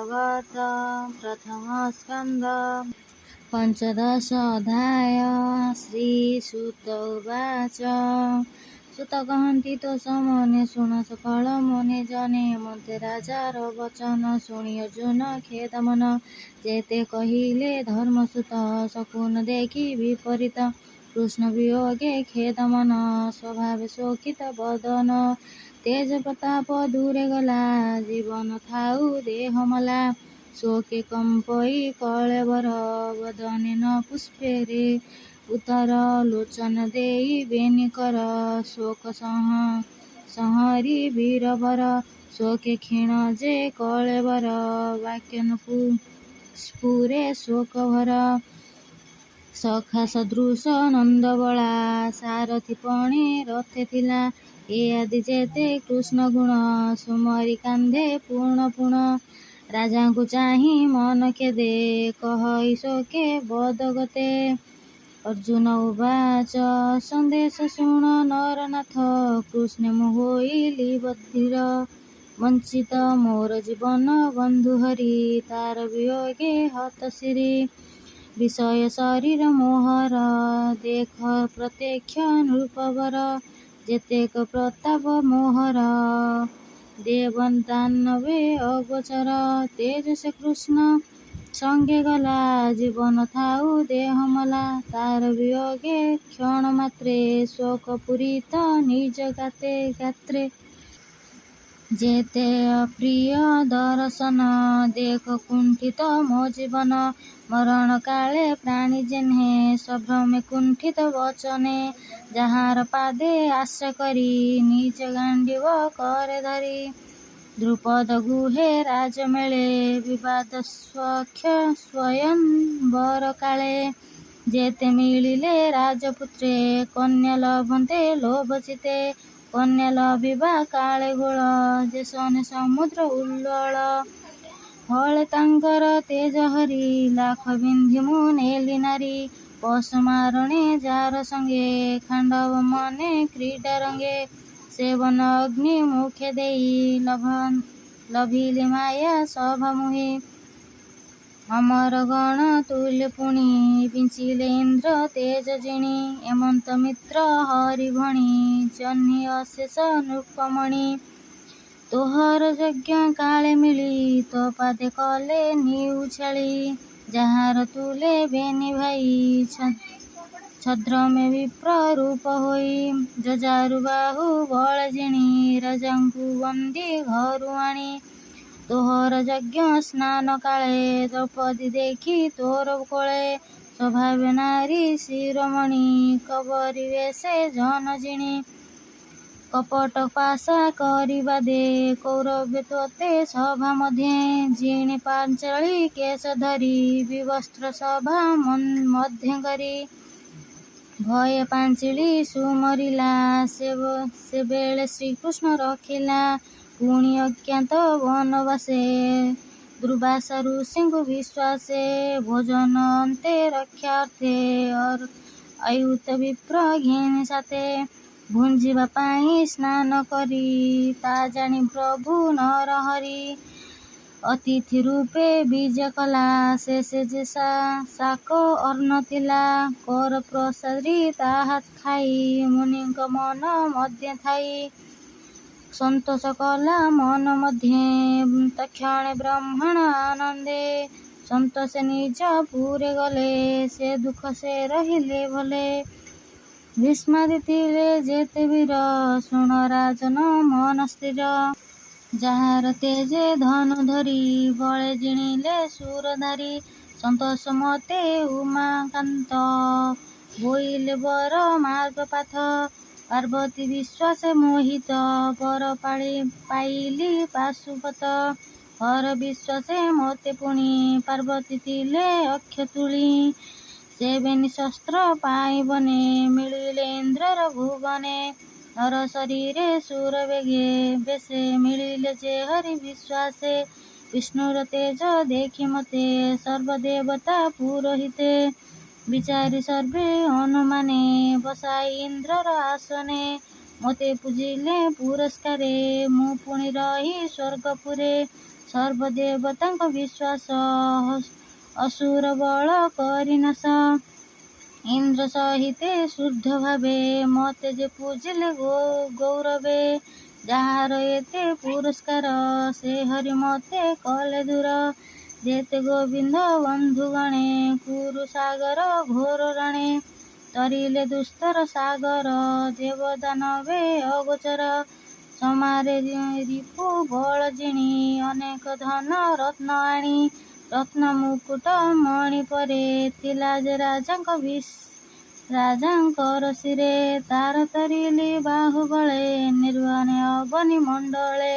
भागवत प्रथम स्कंद पंचदश अध्याय। श्रीसुत उवाच। सुत कहन्ति तो समने शुण सफल मुनि जने मते राजार वचन शुणि अर्जुन खेद मन जेते कहिले धर्मसुत शकुन देखि विपरीत कृष्ण वियोगे खेद मन स्वभाव शोकित बदन तेज प्रताप दूरे गला जीवन थाउ देह मला शोके कंपई कलेवर वदने न पुष्पे रे उतर लोचन देई बेनिकर शोक संहरी वीरवर शोके क्षीण जे कलेवर वाक्य न स्फुरे शोक भर सखा सदृश नंद बला सारथी पणे रथे थिला ए आदि जेते कृष्ण गुण सुमरी कांधे पूर्ण पूर्ण राजा को चाही मन खेदे कहई शोके बदगते। अर्जुन उवाच संदेश शुण नरनाथ कृष्ण मोहइली बधिर वंचित मोर जीवन बंधु हरि तार वियोगे हत सिरि विषय शरीर मोहर देख प्रत्यक्ष नृपवर जेतेक प्रताप मोहर देवन दानवे अगोचर तेज से कृष्ण संगे गला जीवन थाउ देह मला तार वियोगे क्षण मात्रे शोक पूरित निज गाते गात्रे जेते अप्रिय दर्शन देख कुंठित मो जीवन मरण काले प्राणी जेन्हे सभ्रमे कुंठित वचने जहार पादे आश्रय करी निज गांडीव करे धरी द्रुपद गुहे राज मेले विवाद स्वक्ष स्वयं बर काले जेते मिलिले राजपुत्रे कन्या लभन्ते लोभचिते कन्या लभिबा काले गोळ जे सने समुद्र उल्लळ हळे तांकर तेज हरि लाख बिंधिमु नेली नारी पश मारणे जार संगे खांडव मने क्रीडा रंगे सेवन अग्नि मुखे देई लभिले माया सभा मुहे अमर गण तुल्य पुणी पिंचिले इंद्र तेज जिणी एमंत मित्र हरि भणी जन्हि अशेष नृपमणि तोहर यज्ञ काले मिली तो पादे कले निउ छेली जहार तुले बेनी भाई छद्र में विप्र रूप होई जजारु बाहु बल जिणी राजांकु बंदी घरु आणी तोहर यज्ञ स्नान काले द्रौपदी देखी तोर कोले स्वभाव नारी शिरोमणि कबरी वेशे जन जिणी कपट पाशा करिबा दे कौरव तोते सभा मध्ये जिणी पांचाली केश धरी विवस्त्र सभा मध्य करी भय पांचिली सुमरिला से बेले श्रीकृष्ण रखिला पुणी अज्ञात वनवासे दुर्वासा ऋषिंकु विश्वासे भोजन अंते रक्षार्थे और अयुत विप्र घिनी साथे भुंजिबा पाई स्नान करी ता जानी प्रभु नरहरि अतिथि रूपे विजय कला से जेसा साको अर्ण थिला कर प्रसादी ताहा खाई मुनिंक मन मध्य थाई संतोष कला मन मध्ये तक्षणे ब्रह्मण आनंदे संतोष निज पूरे गले से दुख से रहिले भले भीष्मादितिले जेते वीर शुण राजन मन स्थिर जहार तेजे धनु धरी बळे जिणिले सुरधारी संतोष मते उमाकांत बोइले बर मार्ग पाथ पार्वती विश्वास मोहित बर पाइली पाशुपत हर विश्वासे मते पुणी पार्वती तिले अक्षतुली से बेनी शस्त्र पाइबने मिलिले इंद्रर भुवने नर शरीरे सुर बेगे बेसे मिलिले जे हरि विश्वासे विष्णुर तेज देखि मते सर्वदेवता पुरोहिते विचारी सर्वे अनुमाने बसाई इंद्रर आसने मते पूजिले पुरस्कारे मु पुणी रही स्वर्गपुरे ସର୍ବଦେବତାଙ୍କ ବିଶ୍ୱାସ ଅସୁର ବଳ କରିନାଶ। ଇନ୍ଦ୍ର ସହିତେ ଶୁଦ୍ଧ ଭାବେ ମତେ ଯେ ପୂଜିଲେ ଗୌରବେ। ଯାହାର ଏତେ ପୁରସ୍କାର ସେ ହରି ମତେ କଲେ ଦୂର। ଯେତେ ଗୋବିନ୍ଦ ବନ୍ଧୁଗଣେ କୁରୁ ସାଗର ଘୋର ରଣେ। ତରିଲେ ଦୁସ୍ତର ସାଗର ଦେବଦାନବେ ଅଗୋଚର। ସମାରେ ରିପୁ ବଳ ଜିଣି ଅନେକ ଧନ ରତ୍ନ ଆଣି। ରତ୍ନ ମୁକୁଟ ମଣି ପରେ ଥିଲା ଯେ ରାଜାଙ୍କର ଶିରେ। ତାର ତରିଲି ବାହୁବଳେ ନିର୍ବାଣେ ଅବନୀ ମଣ୍ଡଳେ।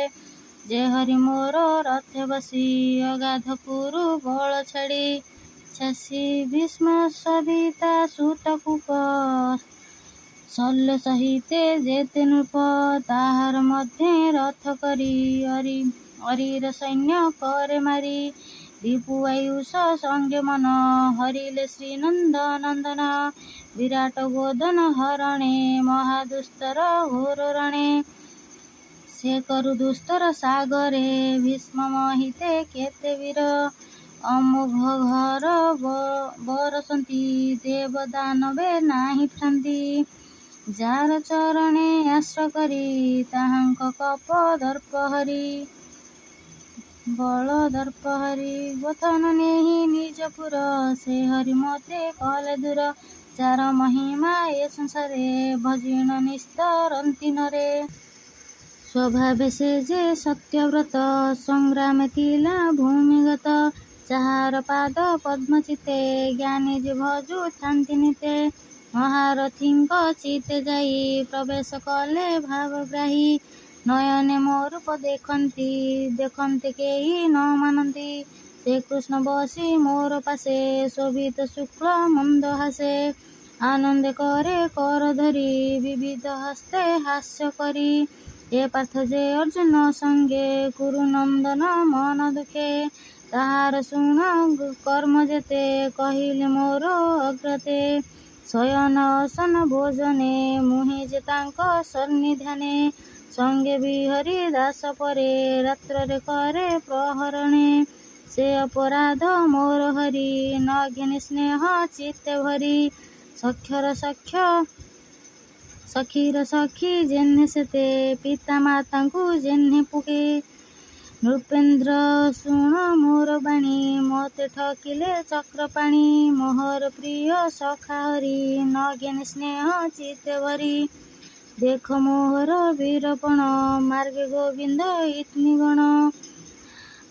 ଯେ ହରି ମୋର ରଥେ ବସି ଅଗାଧ କୁରୁ ବଳ ଛାସି। ଭୀଷ୍ମ ସବିତା ସୁତ କୂପ ଶଲ୍ୟ ସହିତେ ଯେତେ ନୃପ। ତାହାର ମଧ୍ୟେ ରଥ କରି ଅରିର ସୈନ୍ୟ କରେ ମାରି। ରିପୁ ଆୟୁଷ ସଙ୍ଗେ ମନ ହରିଲେ ଶ୍ରୀ ନନ୍ଦନ। ବିରାଟ ଗୋଦନ ହରଣେ ମହାଦୁସ୍ତର ଘୋର ରଣେ। ସେ କରୁ ଦୁସ୍ତର ସାଗରେ ଭୀଷ୍ମ ମୋହିତେ କେତେ ବୀର। ଅମୋଘ ଘର ବରସନ୍ତି ଦେବ ଦାନବେ ନାହିଁ ଫ୍ରାନ୍ତି। ଯାର ଚରଣେ ଆଶ୍ର କରି ତାହାଙ୍କ କପ ବଳ ଦର୍ପ ହରି। ଗୋଥନ ନେହି ନିଜପୁର ସେ ହରି ମତେ କଲେ ଦୂର। ଯାର ମହିମା ଏ ସଂସାରେ ଭଜିଣ ନିସ୍ତରନ୍ତି ନରେ। ସ୍ୱଭାବେ ସେ ଯେ ସତ୍ୟବ୍ରତ ସଂଗ୍ରାମେ ଥିଲା ଭୂମିଗତ। ଯାହାର ପାଦ ପଦ୍ମ ଚିତେ ଜ୍ଞାନୀ ଯେ ଭଜୁଥାନ୍ତି ନିତେ। ମହାରଥୀଙ୍କ ଚିତେ ଯାଇ ପ୍ରବେଶ କଲେ ଭାବଗ୍ରାହୀ। ନୟନେ ମୋ ରୂପ ଦେଖନ୍ତେ କେହି ନ ମାନନ୍ତି। ସେ କୃଷ୍ଣ ବସି ମୋର ପାଶେ ଶୋଭିତ ଶୁକ୍ଳ ମନ୍ଦ ହାସେ। ଆନନ୍ଦେ କରେ କର ଧରି ବିବିଧ ହସ୍ତେ ହାସ୍ୟ କରି। ଏ ପାର୍ଥ ଯେ ଅର୍ଜୁନ ସଙ୍ଗେ କୁରୁ ନନ୍ଦନ ମନ ଦୁଃଖେ। ତାହାର ଶୁଣ କର୍ମ ଯେତେ କହିଲେ ମୋର ଅଗ୍ରତେ। ଶୟନ ଅସନ ଭୋଜନେ ମୁହିଁ ଯେ ତାଙ୍କ ସନ୍ନିଧାନେ। ସଙ୍ଗେ ବିହରି ଦାସ ପରେ ରାତ୍ରରେ କରେ ପ୍ରହରଣେ। ସେ ଅପରାଧ ମୋର ହରି ନ ଘେନି ସ୍ନେହ ଚିତ୍ତେ ଭରି। ସଖୀର ସଖୀ ଯେହ୍ନେ ସେତେ ପିତା ମାତାଙ୍କୁ ଯେହ୍ନେ ପୁକେ। ନୃପେନ୍ଦ୍ର ଶୁଣ ମୋର ବାଣୀ ମତେ ଠକିଲେ ଚକ୍ରପାଣି। ମୋହର ପ୍ରିୟ ସଖା ହରି ନ ଘେନି ସ୍ନେହ ଚିତ୍ତେ ଭରି। ଦେଖ ମୋହର ବୀରପଣ ମାର୍ଗେ ଗୋବିନ୍ଦ ଇତ୍ନି ଗଣ।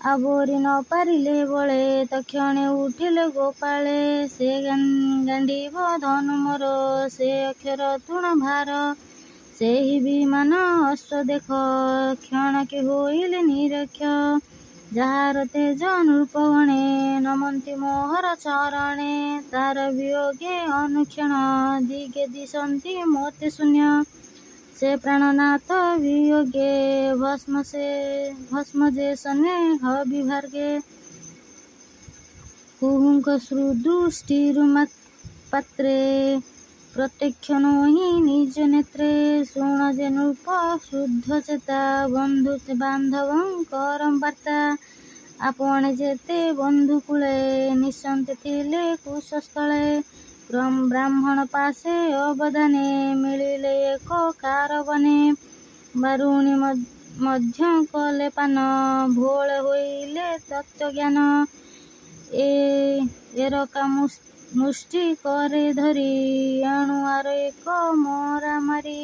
ଆବୋରି ନ ପାରିଲେ ବଳେ ତକ୍ଷଣେ ଉଠିଲେ ଗୋପାଳେ। ସେ ଗାଣ୍ଡିବ ଧନୁ ମୋର ସେ ଅକ୍ଷର ତୃଣ ଭାର। ସେହି ବିମାନ ଅଶ୍ଵ ଦେଖ କ୍ଷଣକେ ହୋଇଲେ ନିରକ୍ଷ। ଯାହାର ତେଜ ନୃପଗଣେ ନମନ୍ତି ମୋହର ଚରଣେ। ତାର ବିୟୋଗେ ଅନୁକ୍ଷଣ ଦିଗେ ଦିଶନ୍ତି ମୋତେ ଶୂନ୍ୟ। ସେ ପ୍ରାଣନାଥ ବିୟୋଗେ ଭସ୍ମ ଯେ ସ୍ନେହ ବିଭାର୍ଗେ। କୁହୁଙ୍କ ସୁଦୃଷ୍ଟିରୁ ପାତ୍ରେ ପ୍ରତ୍ୟକ୍ଷ ନୋହି ନିଜ ନେତ୍ରେ। ଶୁଣ ଯେ ନୃପ ଶୁଦ୍ଧ ଚେତା ବନ୍ଧୁ ବାନ୍ଧବଙ୍କର ବାର୍ତ୍ତା। ଆପଣ ଯେତେ ବନ୍ଧୁ କୂଳେ ନିଶନ୍ତେ ଥିଲେ କୁଶସ୍ଥଳେ। ବ୍ରାହ୍ମଣ ପାଶେ ଅବଦାନେ ମିଳିଲେ ଏକ କାରବନେ। ବାରୁଣୀ ମଧ୍ୟ କଲେ ପାନ ଭୋଳ ହୋଇଲେ ତତ୍ତ୍ୱଜ୍ଞାନ। ଏରକା ମୁଷ୍ଟି କରେ ଧରି ଏଣୁ ଆର ଏକ ମରାମାରି।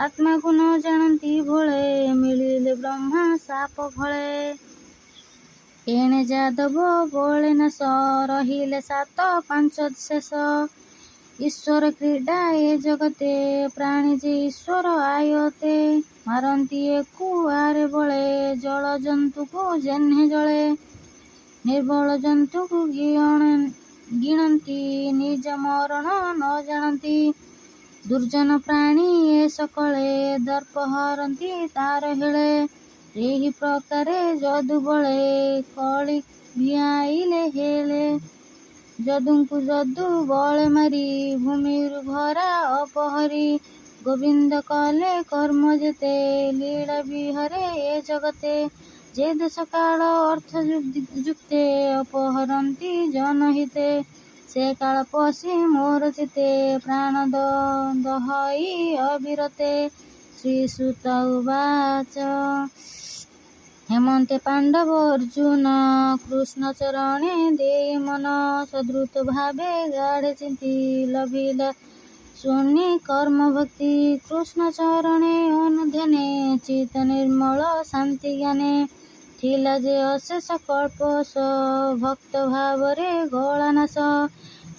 ଆତ୍ମାକୁ ନ ଜାଣନ୍ତି ଭୋଳେ ମିଳିଲେ ବ୍ରହ୍ମା ସାପ ଫଳେ। ଏଣେ ଯାଦବ ବଳେ ନାଶ ରହିଲେ ସାତ ପାଞ୍ଚ ଶେଷ। ଈଶ୍ୱର କ୍ରୀଡ଼ା ଏ ଜଗତେ ପ୍ରାଣୀ ଯେ ଈଶ୍ୱର ଆୟତେ। ମାରନ୍ତି ଏକୁ ଆରେ ବଳେ ଜଳ ଜନ୍ତୁକୁ ଯେହ୍ନେ ଜଳେ। ନିର୍ବଳ ଜନ୍ତୁକୁ ଗିଣନ୍ତି ନିଜ ମରଣ ନ ଜାଣନ୍ତି। ଦୁର୍ଜନ ପ୍ରାଣୀ ଏ ସକଳେ ଦର୍ପ ହରନ୍ତି ତାର ହେଳେ। ଏହି ପ୍ରକାରେ ଯଦୁ ବଳେ କଳି ଭିଆଇଲେ ହେଲେ। ଯଦୁଙ୍କୁ ଯଦୁ ବଳେ ମାରି ଭୂମିରୁ ଭରା ଅପହରି। ଗୋବିନ୍ଦ କଲେ କର୍ମ ଯେତେ ଲୀଳା ବିହରେ ଏ ଜଗତେ। जे देश काल अर्थ जुक्ते अपहरन्ति जनहिते से काल पशि मोर चिते प्राण दहई अविरते। श्रीसुत उवाच हेमन्ते पाण्डव अर्जुन कृष्ण चरणे देई मन सद्रुत भावे गाढे चिन्ति लभिला शून्य कर्म भक्ति कृष्ण चरणे अनुध्याने चित निर्मल शान्ति ज्ञाने थिला जे अशेष कल्प भक्त भावरे गलानाश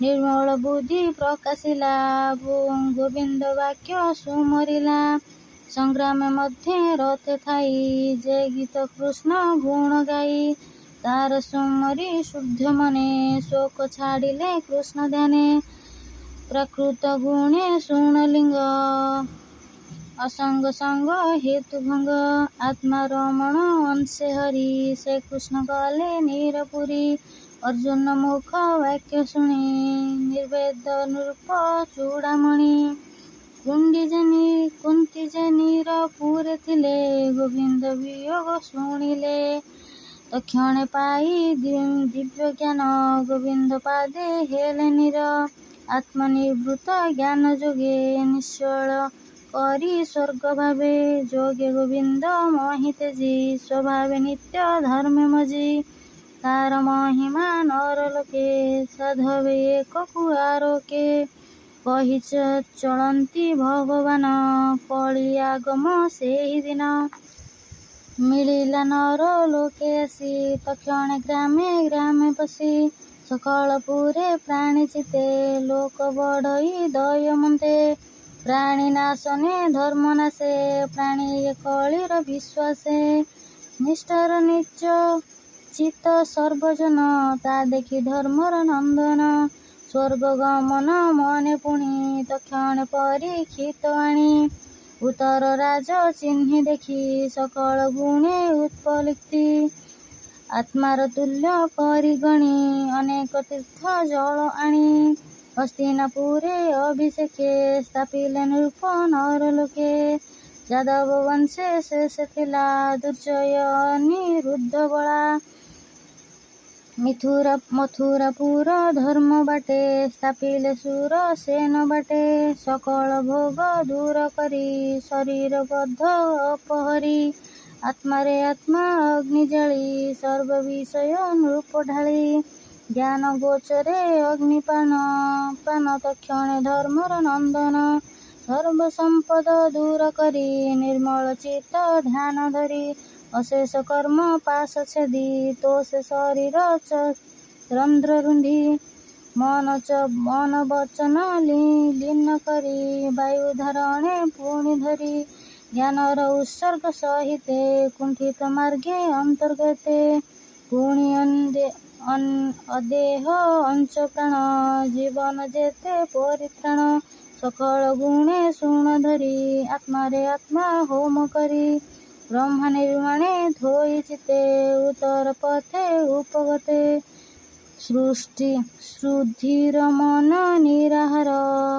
निर्मल बुद्धि प्रकाशिला गोविंद वाक्य सुमरिला संग्राम मध्य रथे थाई जे गीत कृष्ण गुण गाई तार सुमरी शुद्ध मने शोक छाड़िले कृष्ण ध्याने प्रकृत गुणे सुणलिंग असंग संग हेतु भंग आत्मा रमण अंशे हरि से कृष्ण कले नीरपुरी अर्जुन मुख वाक्य शुणी निर्वेद नृप चूड़ामणि कुंती जनीर पूरे थिले गोविंद वियोग शुणिले तक्षणे पाई दिव्य ज्ञान गोविंद पादे हेले नीर आत्मनिवृत्त ज्ञान जोगे निश्चल करी स्वर्ग भावे जोगे गोविंद महितेजी स्वभावे नित्य धर्मे मजी तार महिमा नर लोके साधवे एक कुआरोके कही चलती भगवान कली आगम सेहि दिन मिलिला नर लोके आसी तक्षणे ग्रामे ग्रामे पशि सकल पुरे प्राणी चिते लोक बढ़ई दयमन्ते प्राणी नाशने धर्म नाशे प्राणी कलिर विश्वासे निष्ठर निज चित्त सर्वजन ता देखि धर्मर नंदन स्वर्ग गमन मने पुणी तक्षण परीक्षित आणी उत्तर राज चिन्ह देखि सकल गुणे उत्पलिप्ति आत्मार तुल्य परिगणी अनेक तीर्थ जल आणी हस्तिनापुरे अभिषेके स्थापिले नृप नर लोके यादव वंशे शेष थिला दुर्जय अनिरुद्ध बला मथुरापुर धर्म बाटे स्थापिले सुर सेन बाटे सकल भोग दूर करी शरीर बद्ध अपहरी आत्मारे आत्मा अग्नि जळी सर्व विषय नृप ढाळी ज्ञान गोचरे अग्निपान तक्षणे धर्मर नंदन सर्व संपद दूर करी निर्मल चित्त ध्यान धरी अशेष कर्म पाश छेदी तो से शरीर चंद्र रुंधी मन वचन लीन करी वायु धारणे पुणी धरी ज्ञानर उत्सर्ग सहिते कुंठित मार्गे अंतर्गते पुणी अदेह अंश प्राण जीवन जेते परित्राण सकल गुणे सुण धरी आत्मारे आत्मा होम करी ब्रह्म निर्माणे धोई चिते उत्तर पथे उपगते श्रुधिर मन निराहार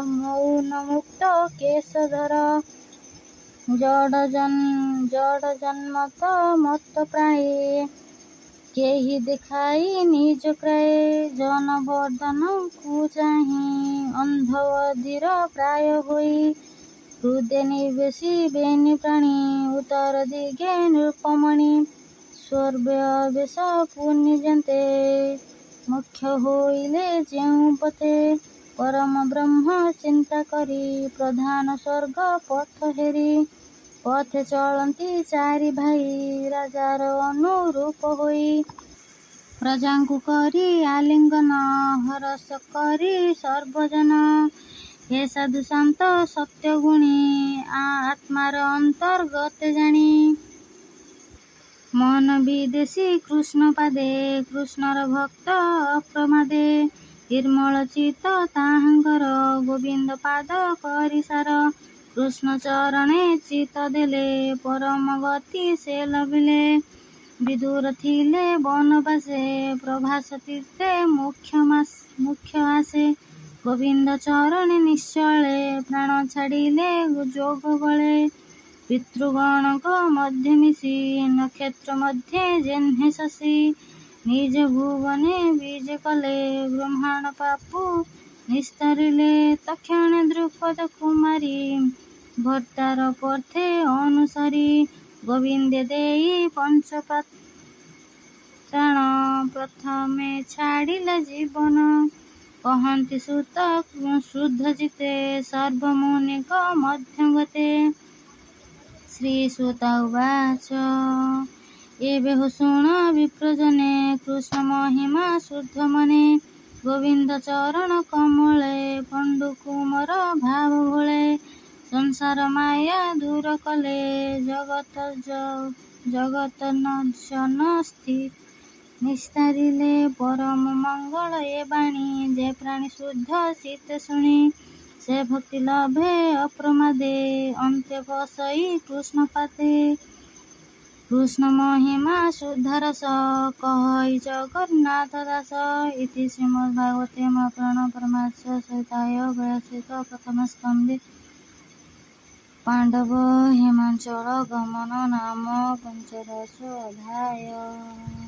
मौन मुक्त केशधर जड़ जन्मत मत प्राणी केहि देखाई निज क्राय जनवर्धन को चाही अंधवधीर प्राय होई हृदय निवेशी बेनि प्राणी उत्तर दिगे नृपमणि स्वर्वेश पुण्यजन्ते मुख्य होइले जेउ पथे परम ब्रह्म चिंता करी प्रधान स्वर्ग पथ हेरी पथे चलती चारि भाई राजार अनुरूप होई प्रजाଙ୍କୁ करी आलिंगन हरस करी सर्वजन हे साधु शांत सत्य गुणी आत्मार अंतर्गत जानी मन विदेशी कृष्ण पादे कृष्णर भक्त अप्रमादे निर्मल चित्त ताहांकर गोविंद पाद करिसार कृष्ण चरणे चित्त देले परम गति से लभिले विदुर थिले बनवासे प्रभास तीर्थे मुख्य आसे गोविंद चरणे निश्चले प्राण छाड़िले जोग बले ପିତୃଗଣଙ୍କ ମଧ୍ୟ ମିଶି ନକ୍ଷତ୍ର ମଧ୍ୟ ଯେହ୍ନେ ଶଶୀ ନିଜ ଭୁବନେ ବୀଜ କଲେ ବ୍ରହ୍ମାଣ୍ଡ ପାପୁ ନିସ୍ତରିଲେ ତକ୍ଷଣେ ଦ୍ରୁପଦ କୁମାରୀ ଭର୍ତ୍ତାର ପଥେ ଅନୁସରି ଗୋବିନ୍ଦେ ଦେଇ ପଞ୍ଚପାତ୍ରାଣ ପ୍ରଥମେ ଛାଡ଼ିଲା ଜୀବନ କହନ୍ତି ସୁତ ଶୁଦ୍ଧ ଚିତେ ସର୍ବମୁନିଙ୍କ ମଧ୍ୟଗତେ ଶ୍ରୀସୁତ ଉବାଚ ଏବେ ହୋ ଶୁଣ ବିପ୍ରଜନେ କୃଷ୍ଣ ମହିମା ଶୁଦ୍ଧ ମନେ ଗୋବିନ୍ଦ ଚରଣ କମଳେ ପଣ୍ଡୁକୁମର ଭାବ ଭୋଳେ ସଂସାର ମାୟା ଦୂର କଲେ ଜଗତ ନର୍ଜନ ନିସ୍ତାରିଲେ ପରମ ମଙ୍ଗଳ ଏ ବାଣୀ ଯେ ପ୍ରାଣୀ ଶୁଦ୍ଧ ଚିତ୍ତ ଶୁଣି ସେ ଭକ୍ତି ଲଭେ ଅପ୍ରମାଦେ ଅନ୍ତେ ବସଇ କୃଷ୍ଣ ପାତେ କୃଷ୍ଣ ମହିମା ଶୁଦ୍ଧ ରସ କହଇ ଜଗନ୍ନାଥ ଦାସ ଇତି ଶ୍ରୀମଦ୍ ଭାଗବତେ ମହାପୁରାଣ ପରମାର୍ଥ ସହିତାୟ ବୟସିକ ପ୍ରଥମ ସ୍କନ୍ଧେ ପାଣ୍ଡବ ହିମାଞ୍ଚଳ ଗମନ ନାମ ପଞ୍ଚଦଶ ଅଧ୍ୟାୟ।